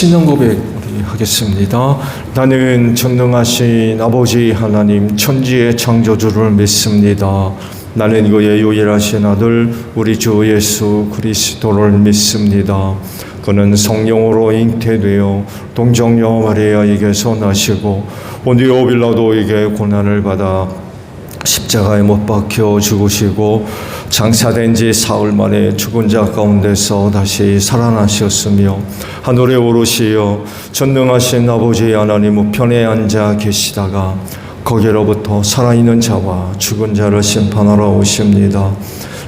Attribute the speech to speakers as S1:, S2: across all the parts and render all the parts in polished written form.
S1: 신앙 고백 우리 하겠습니다. 나는 전능하신 아버지 하나님 천지의 창조주를 믿습니다. 나는 그의 유일하신 아들 우리 주 예수 그리스도를 믿습니다. 그는 성령으로 잉태되어 동정녀 마리아에게서 나시고 본디오 빌라도에게 고난을 받아 십자가에 못 박혀 죽으시고 장사된 지 사흘 만에 죽은 자 가운데서 다시 살아나셨으며 하늘에 오르시어 전능하신 아버지 하나님 우편에 앉아 계시다가 거기로부터 살아있는 자와 죽은 자를 심판하러 오십니다.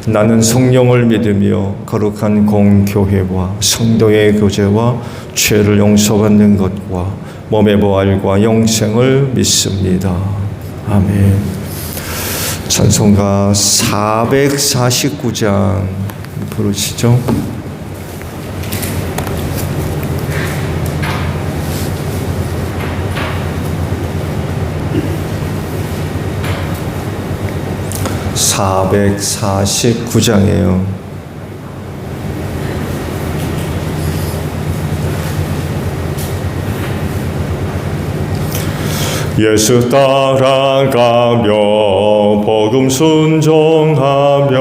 S1: 나는 성령을 믿으며 거룩한 공교회와 성도의 교제와 죄를 용서받는 것과 몸의 부활과 영생을 믿습니다. 아멘. 찬송가 449장 부르시죠. (449장이에요) 예수 따라가며 복음 순종하면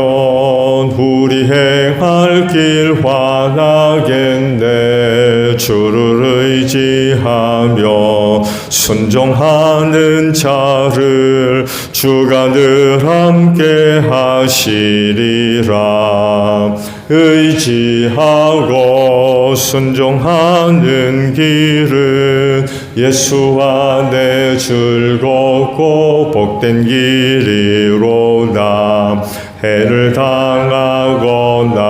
S1: 우리 행할 길 환하겠네. 주를 의지하며 순종하는 자를 주가 늘 함께 하시리라. 의지하고 순종하는 길은 예수 안에 즐겁고 복된 길이로다. 해를 당하거나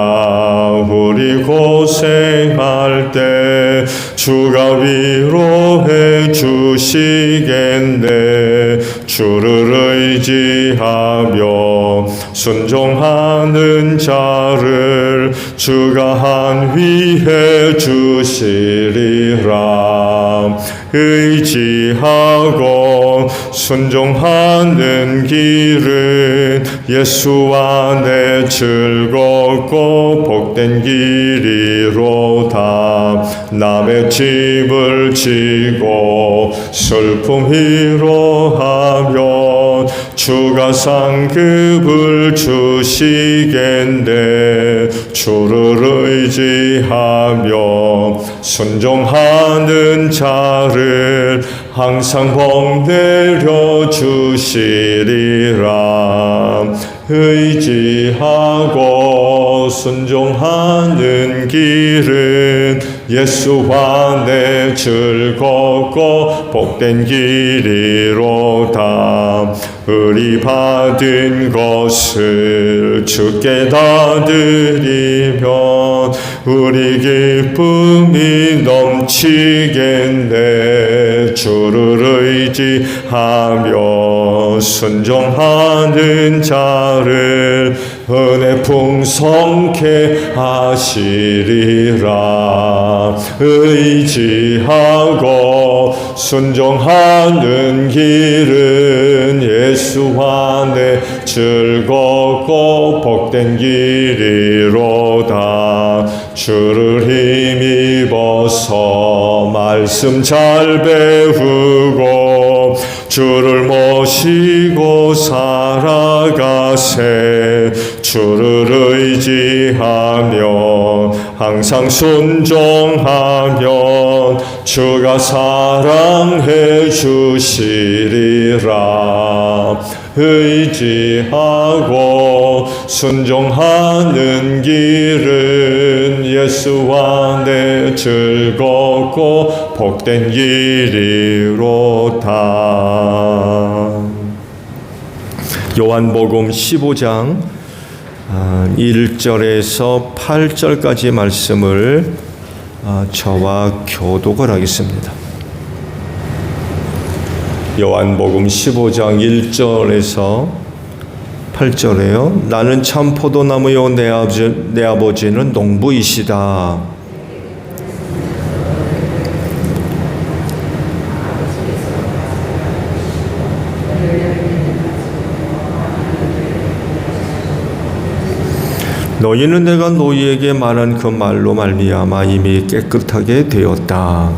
S1: 우리 고생할 때 주가 위로해 주시겠네. 주를 의지하며 순종하는 자를 주가 안위해 주시리라. 의지하고 순종하는 길은 예수 안에 즐겁고 복된 길이로다. 남의 짐을 지고 슬픔 위로하면 주가 상급을 주시겠네. 주를 의지하며 순종하는 자를 항상 복 내려 주시리라. 의지하고 순종하는 길은 예수 안에 즐겁고 복된 길이로다. 의리 받은 것을 주께 다 드리면 우리 기쁨이 넘치겠네. 주를 의지하며 순종하는 자를 은혜 풍성케 하시리라. 의지하고 순종하는 길은 예수 안에 즐겁고 복된 길이로다. 주를 힘입어서 말씀 잘 배우고 주를 모시고 살아가세. 주를 의지하며 항상 순종하면 주가 사랑해 주시리라. 의지하고 순종하는 길은 예수 안에 즐겁고 복된 길이로다. 요한복음 15장 1절에서 8절까지 말씀을 저와 교독을 하겠습니다. 요한복음 15장 1절에서 8절에요. 나는 참 포도나무요 내 아버지는 농부이시다. 너희는 내가 너희에게 말한 그 말로 말미암아 이미 깨끗하게 되었다.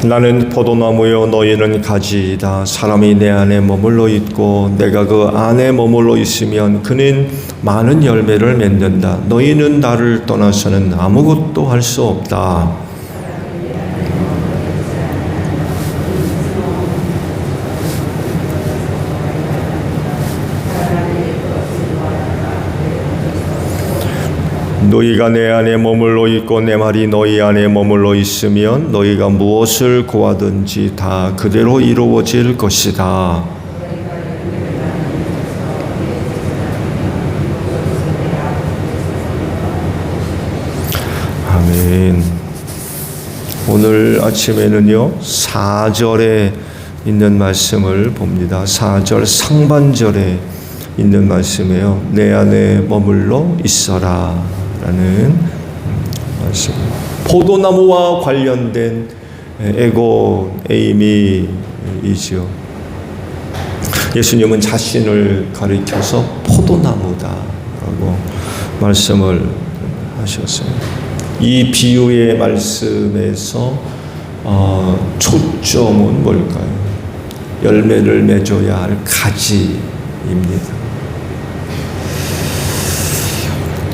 S1: 나는 포도나무요 너희는 가지이다. 사람이 내 안에 머물러 있고 내가 그 안에 머물러 있으면 그는 많은 열매를 맺는다. 너희는 나를 떠나서는 아무것도 할 수 없다. 너희가 내 안에 머물러 있고 내 말이 너희 안에 머물러 있으면 너희가 무엇을 구하든지 다 그대로 이루어질 것이다. 아멘. 오늘 아침에는요 4절에 있는 말씀을 봅니다. 4절 상반절에 있는 말씀이에요. 내 안에 머물러 있어라 라는 말씀. 포도나무와 관련된 에이미이죠. 예수님은 자신을 가리켜서 포도나무다라고 말씀을 하셨어요. 이 비유의 말씀에서 초점은 뭘까요? 열매를 맺어야 할 가지입니다.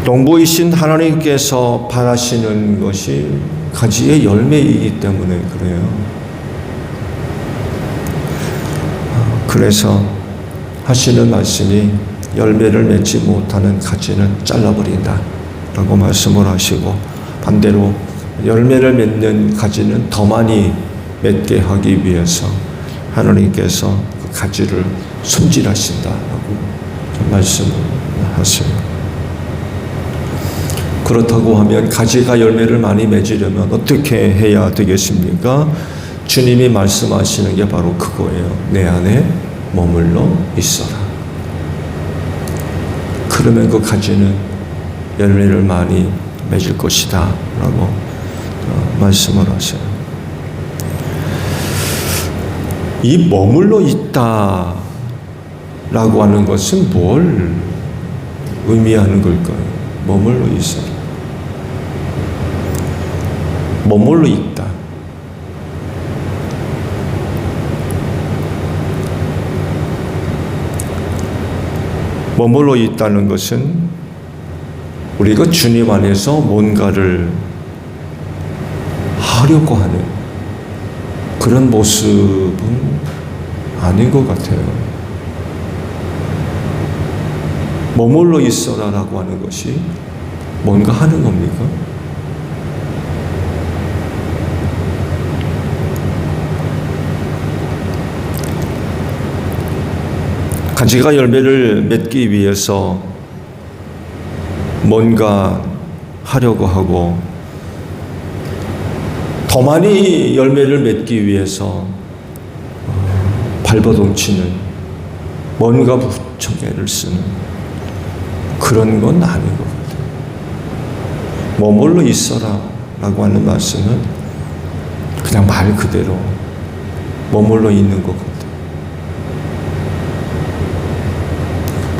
S1: 농부이신 하나님께서 바라시는 것이 가지의 열매이기 때문에 그래요. 그래서 하시는 말씀이 열매를 맺지 못하는 가지는 잘라버린다 라고 말씀을 하시고, 반대로 열매를 맺는 가지는 더 많이 맺게 하기 위해서 하나님께서 그 가지를 손질하신다라고 말씀을 하세요. 그렇다고 하면 가지가 열매를 많이 맺으려면 어떻게 해야 되겠습니까? 주님이 말씀하시는 게 바로 그거예요. 내 안에 머물러 있어라. 그러면 그 가지는 열매를 많이 맺을 것이다 라고 말씀을 하세요. 이 머물러 있다 라고 하는 것은 뭘 의미하는 걸까요? 머물러 있어라. 머물러 있다. 머물러 있다는 것은 우리가 주님 안에서 뭔가를 하려고 하는 그런 모습은 아닌 것 같아요. 머물러 있어라라고 하는 것이 뭔가 하는 겁니까? 가지가 열매를 맺기 위해서 뭔가 하려고 하고, 더 많이 열매를 맺기 위해서 발버둥치는, 뭔가 부청애를 쓰는 그런 건 아닌 것 같아요. 머물러 있어라 라고 하는 말씀은 그냥 말 그대로 머물러 있는 것 같아요.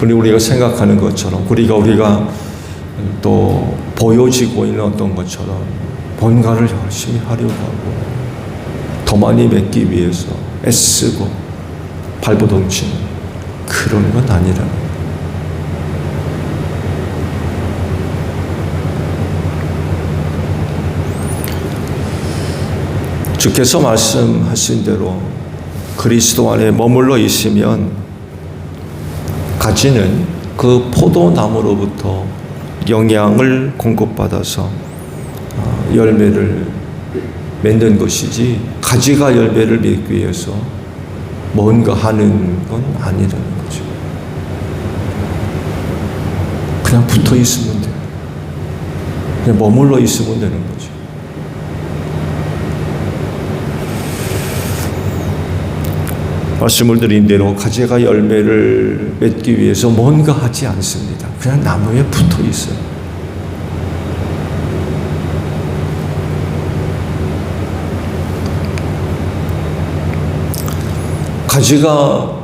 S1: 우리가 생각하는 것처럼, 우리가 또 보여지고 있는 어떤 것처럼 뭔가를 열심히 하려고 하고 더 많이 맺기 위해서 애쓰고 발버둥치는 그런 건 아니라는 거예요. 주께서 말씀하신 대로 그리스도 안에 머물러 있으면 가지는 그 포도나무로부터 영양을 공급받아서 열매를 맺는 것이지, 가지가 열매를 맺기 위해서 뭔가 하는 건 아니라는 거죠. 그냥 붙어 있으면 돼요. 그냥 머물러 있으면 되는 거죠. 말씀을 드린 대로 가지가 열매를 맺기 위해서 뭔가 하지 않습니다. 그냥 나무에 붙어 있어요. 가지가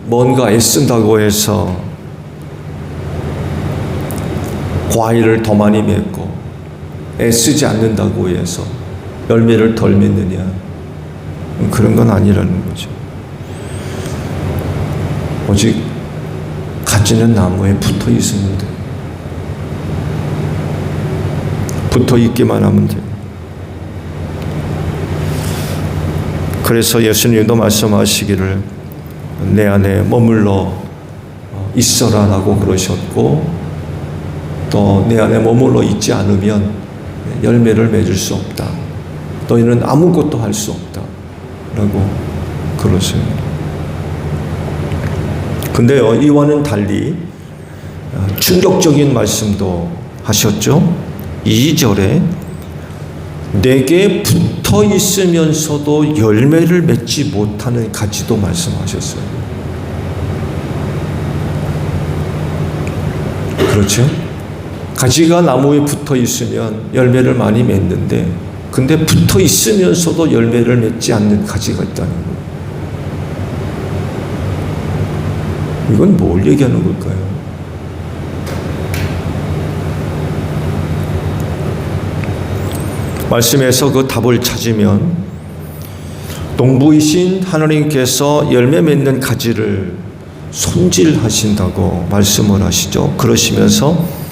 S1: 뭔가 애쓴다고 해서 과일을 더 많이 맺고 애쓰지 않는다고 해서 열매를 덜 맺느냐, 그런 건 아니라는 거죠. 오직 가지는 나무에 붙어 있으면 돼요. 붙어 있기만 하면 돼요. 그래서 예수님도 말씀하시기를 내 안에 머물러 있어라라고 그러셨고, 또 내 안에 머물러 있지 않으면 열매를 맺을 수 없다. 너희는 아무것도 할 수 없다. 라고 그러세요. 근데요, 이와는 달리 충격적인 말씀도 하셨죠. 2절에 내게 붙어 있으면서도 열매를 맺지 못하는 가지도 말씀하셨어요. 그렇죠? 가지가 나무에 붙어 있으면 열매를 많이 맺는데, 근데 붙어 있으면서도 열매를 맺지 않는 가지가 있다는 거예요. 이건 뭘 얘기하는 걸까요? 말씀에서 그 답을 찾으면 농부이신 하나님께서 열매 맺는 가지를 손질하신다고 말씀을 하시죠. 그러시면서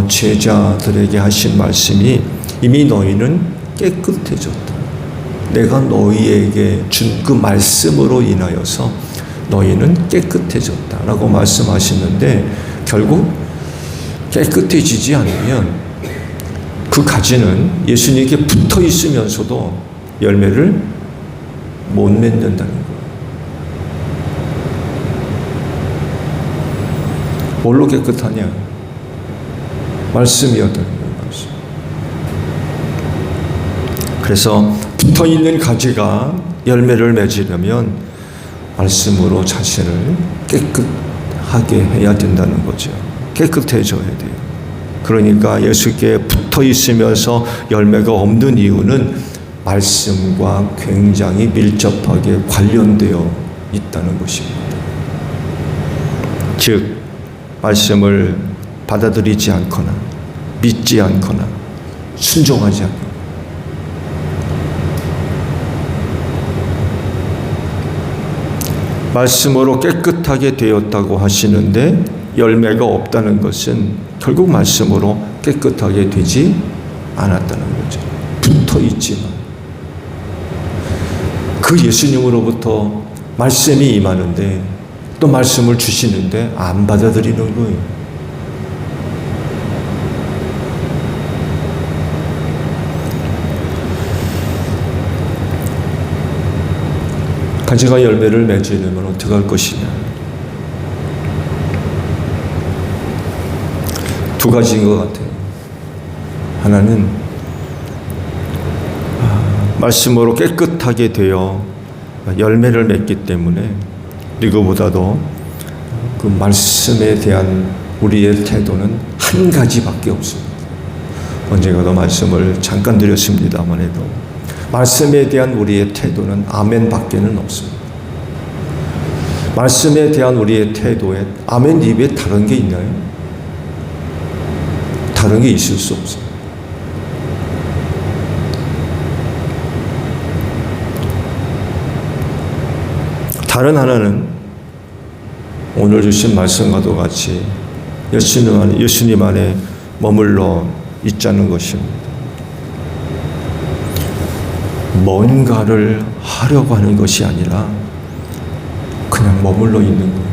S1: 제자들에게 하신 말씀이 이미 너희는 깨끗해졌다. 내가 너희에게 준 그 말씀으로 인하여서 너희는 깨끗해졌다 라고 말씀하시는데, 결국 깨끗해지지 않으면 그 가지는 예수님께 붙어 있으면서도 열매를 못 맺는다는 거예요. 뭘로 깨끗하냐? 말씀이었다는 거예요. 말씀. 그래서 붙어 있는 가지가 열매를 맺으려면 말씀으로 자신을 깨끗하게 해야 된다는 거죠. 깨끗해져야 돼요. 그러니까 예수께 붙어 있으면서 열매가 없는 이유는 말씀과 굉장히 밀접하게 관련되어 있다는 것입니다. 즉, 말씀을 받아들이지 않거나 믿지 않거나 순종하지 않거나, 말씀으로 깨끗하게 되었다고 하시는데 열매가 없다는 것은 결국 말씀으로 깨끗하게 되지 않았다는 거죠. 붙어 있지만 그 예수님으로부터 말씀이 임하는데, 또 말씀을 주시는데 안 받아들이는 거예요. 가지가 열매를 맺으려면 어떻게 할 것이냐? 두 가지인 것 같아요. 하나는 말씀으로 깨끗하게 되어 열매를 맺기 때문에 이거보다도 그 말씀에 대한 우리의 태도는 한 가지밖에 없습니다. 언젠가도 말씀을 잠깐 드렸습니다만 해도 말씀에 대한 우리의 태도는 아멘 밖에는 없습니다. 말씀에 대한 우리의 태도에 아멘 입에 다른 게 있나요? 다른 게 있을 수 없습니다. 다른 하나는 오늘 주신 말씀과도 같이 예수님 안에 머물러 있자는 것입니다. 뭔가를 하려고 하는 것이 아니라 그냥 머물러 있는 거예요.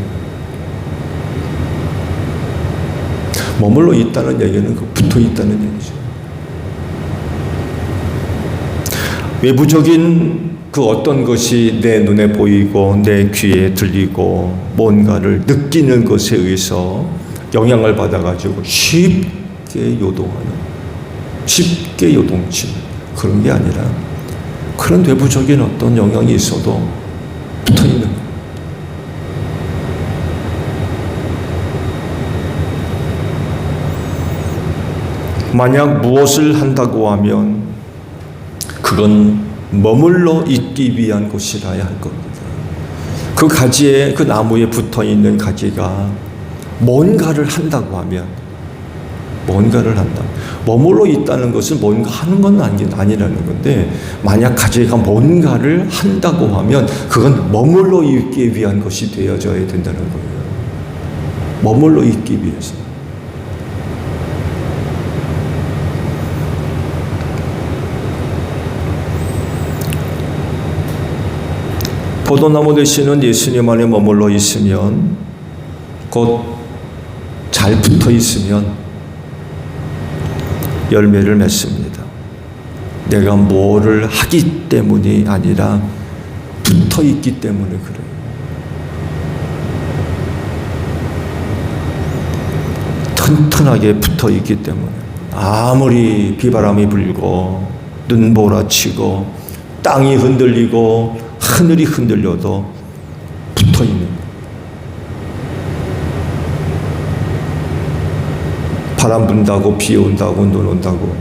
S1: 머물러 있다는 얘기는 붙어 있다는 얘기죠. 외부적인 그 어떤 것이 내 눈에 보이고 내 귀에 들리고 뭔가를 느끼는 것에 의해서 영향을 받아가지고 쉽게 요동치는 그런 게 아니라, 그런 외부적인 어떤 영향이 있어도 붙어 있는 거예요. 만약 무엇을 한다고 하면 그건 머물러 있기 위한 곳이라야 할 겁니다. 그 가지에, 그 나무에 붙어 있는 가지가 뭔가를 한다고 하면, 뭔가를 한다. 머물러 있다는 것은 뭔가 하는 건 아니라는 건데, 만약 가지가 뭔가를 한다고 하면 그건 머물러 있기 위한 것이 되어져야 된다는 거예요. 머물러 있기 위해서. 포도나무 대신은 예수님 안에 머물러 있으면, 곧 잘 붙어 있으면 열매를 맺습니다. 내가 뭐를 하기 때문이 아니라 붙어 있기 때문에 그래요. 튼튼하게 붙어 있기 때문에 아무리 비바람이 불고 눈보라치고 땅이 흔들리고 하늘이 흔들려도 붙어 있는 거예요. 바람 분다고 비 온다고 눈 온다고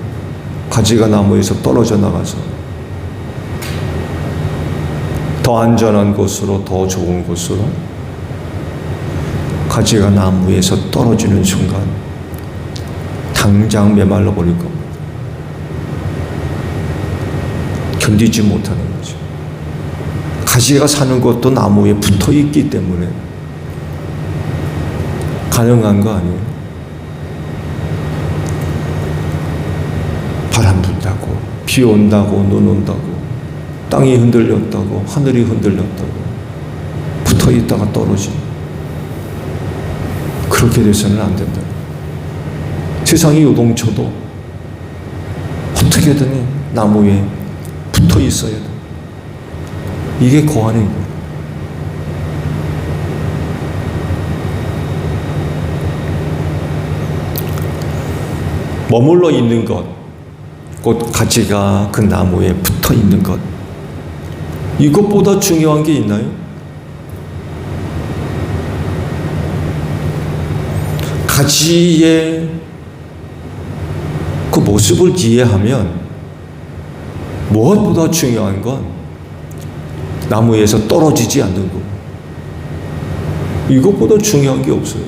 S1: 가지가 나무에서 떨어져 나가서 더 안전한 곳으로, 더 좋은 곳으로 가지가 나무에서 떨어지는 순간 당장 메말라 버릴 겁니다. 견디지 못하는 거죠. 가지가 사는 것도 나무에 붙어 있기 때문에 가능한 거 아니에요? 바람 분다고, 비 온다고, 눈 온다고, 땅이 흔들렸다고, 하늘이 흔들렸다고, 붙어 있다가 떨어지는. 그렇게 돼서는 안 된다. 세상의 요동쳐도 어떻게든 나무에 붙어 있어야 돼. 이게 거하는 거예요. 머물러 있는 것, 곧 가지가 그 나무에 붙어 있는 것, 이것보다 중요한 게 있나요? 가지의 그 모습을 이해하면 무엇보다 중요한 건 나무에서 떨어지지 않는 거. 이것보다 중요한 게 없어요.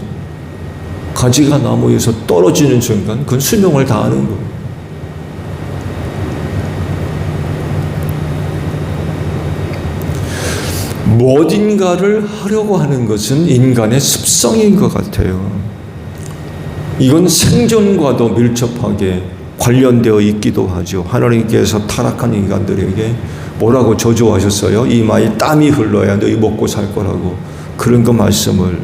S1: 가지가 나무에서 떨어지는 순간 그건 수명을 다하는 거예요. 무엇인가를 하려고 하는 것은 인간의 습성인 것 같아요. 이건 생존과도 밀접하게 관련되어 있기도 하죠. 하나님께서 타락한 인간들에게 뭐라고 저주하셨어요? 이마에 땀이 흘러야 너희 먹고 살 거라고 그런 거 말씀을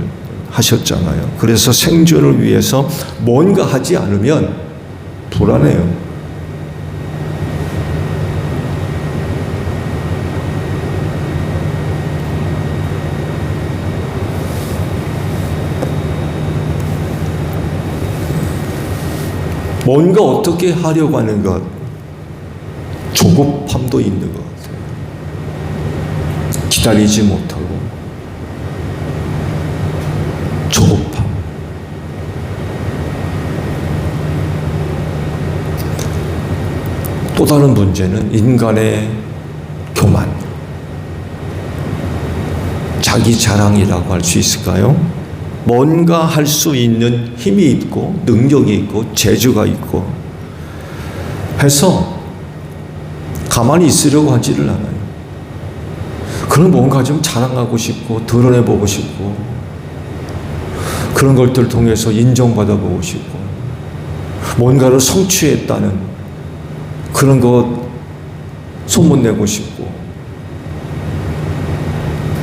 S1: 하셨잖아요. 그래서 생존을 위해서 뭔가 하지 않으면 불안해요. 뭔가 어떻게 하려고 하는 것, 조급함도 있는 것 같아요. 기다리지 못하고 조급함. 또 다른 문제는 인간의 교만, 자기 자랑이라고 할 수 있을까요? 뭔가 할 수 있는 힘이 있고 능력이 있고 재주가 있고 해서 가만히 있으려고 하지를 않아요. 그런 뭔가 좀 자랑하고 싶고 드러내보고 싶고 그런 것들을 통해서 인정받아보고 싶고 뭔가를 성취했다는 그런 것 소문내고 싶고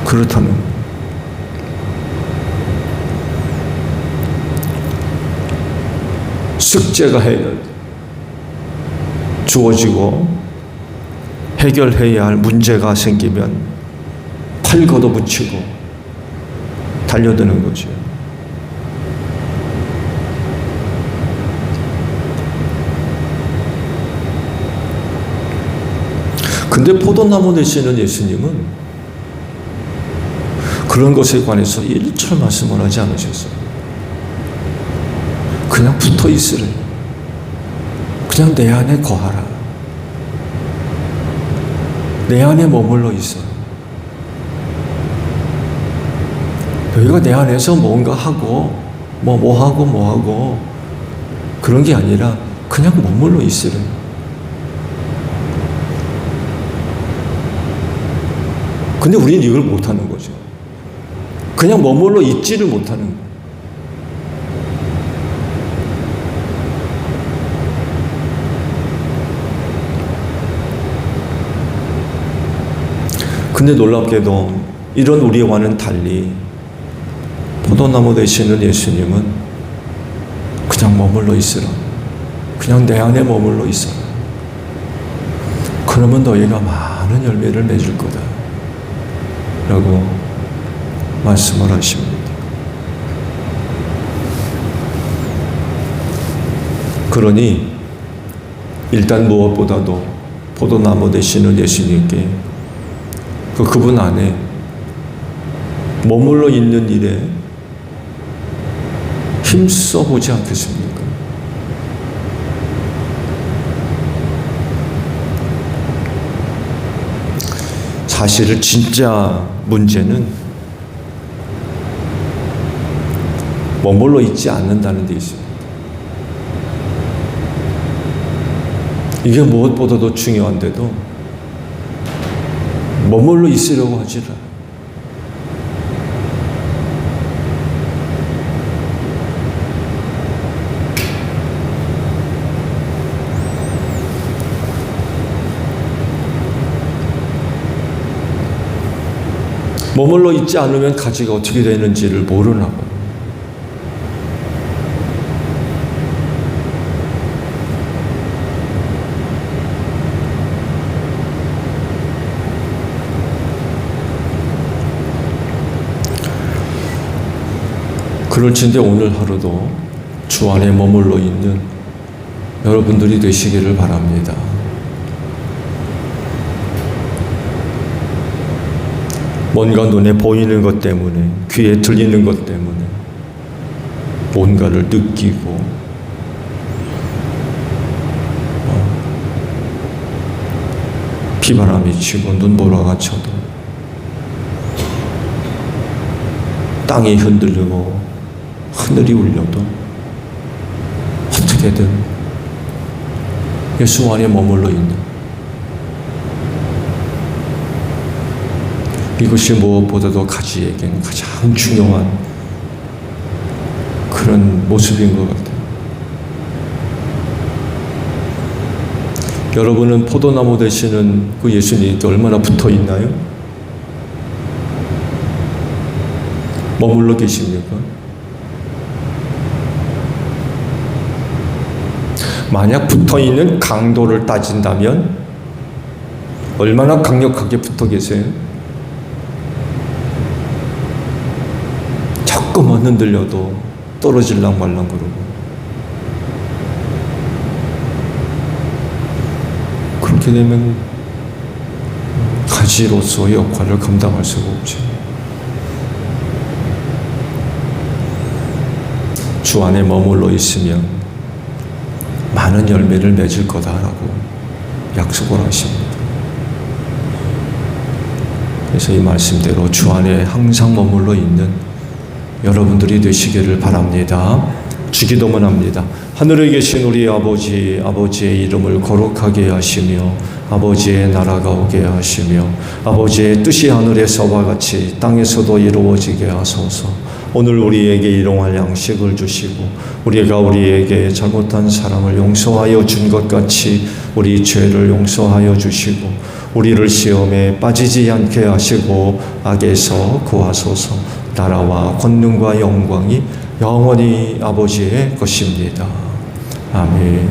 S1: 그렇다면 숙제가 주어지고 해결해야 할 문제가 생기면 팔 걷어붙이고 달려드는 거죠. 근데 포도나무 되시는 예수님은 그런 것에 관해서 일절 말씀을 하지 않으셨어요. 그냥 붙어 있으래요. 그냥 내 안에 거하라. 내 안에 머물러 있어요. 너희가 내 안에서 뭔가 하고 뭐 하고 그런 게 아니라 그냥 머물러 있으래. 근데 우리는 이걸 못하는 거죠. 그냥 머물러 있지를 못하는 거예요. 근데 놀랍게도 이런 우리와는 달리 포도나무 되시는 예수님은 그냥 머물러 있으라. 그냥 내 안에 머물러 있어라. 그러면 너희가 많은 열매를 맺을 거다. 라고 말씀을 하십니다. 그러니 일단 무엇보다도 포도나무 되시는 예수님께 그분 안에 머물러 있는 일에 힘써 보지 않겠습니까? 사실 진짜 문제는 머물러 있지 않는다는 데 있습니다. 이게 무엇보다도 중요한데도 머물러 있으려고 하지 않아요. 머물러 있지 않으면 가지가 어떻게 되는지를 모르나 봐요. 그럴진데 오늘 하루도 주 안에 머물러 있는 여러분들이 되시기를 바랍니다. 뭔가 눈에 보이는 것 때문에, 귀에 들리는 것 때문에 뭔가를 느끼고 비바람이 치고 눈보라가 쳐도 땅이 흔들리고 하늘이 울려도 어떻게든 예수 안에 머물러 있는 이것이 무엇보다도 가지에겐 가장 중요한 그런 모습인 것 같아요. 여러분은 포도나무 되시는 그 예수님께 얼마나 붙어 있나요? 머물러 계십니까? 만약 붙어 있는 강도를 따진다면 얼마나 강력하게 붙어 계세요? 조금만 흔들려도 떨어질랑 말랑 그러고. 그렇게 되면 가지로서의 역할을 감당할 수가 없죠. 주 안에 머물러 있으면 많은 열매를 맺을 거다라고 약속을 하십니다. 그래서 이 말씀대로 주 안에 항상 머물러 있는 여러분들이 되시기를 바랍니다. 주기도문 합니다. 하늘에 계신 우리 아버지, 아버지의 이름을 거룩하게 하시며 아버지의 나라가 오게 하시며 아버지의 뜻이 하늘에서와 같이 땅에서도 이루어지게 하소서. 오늘 우리에게 일용할 양식을 주시고 우리가 우리에게 잘못한 사람을 용서하여 준 것 같이 우리 죄를 용서하여 주시고 우리를 시험에 빠지지 않게 하시고 악에서 구하소서. 나라와 권능과 영광이 영원히 아버지의 것입니다. 아멘.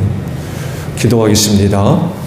S1: 기도하겠습니다.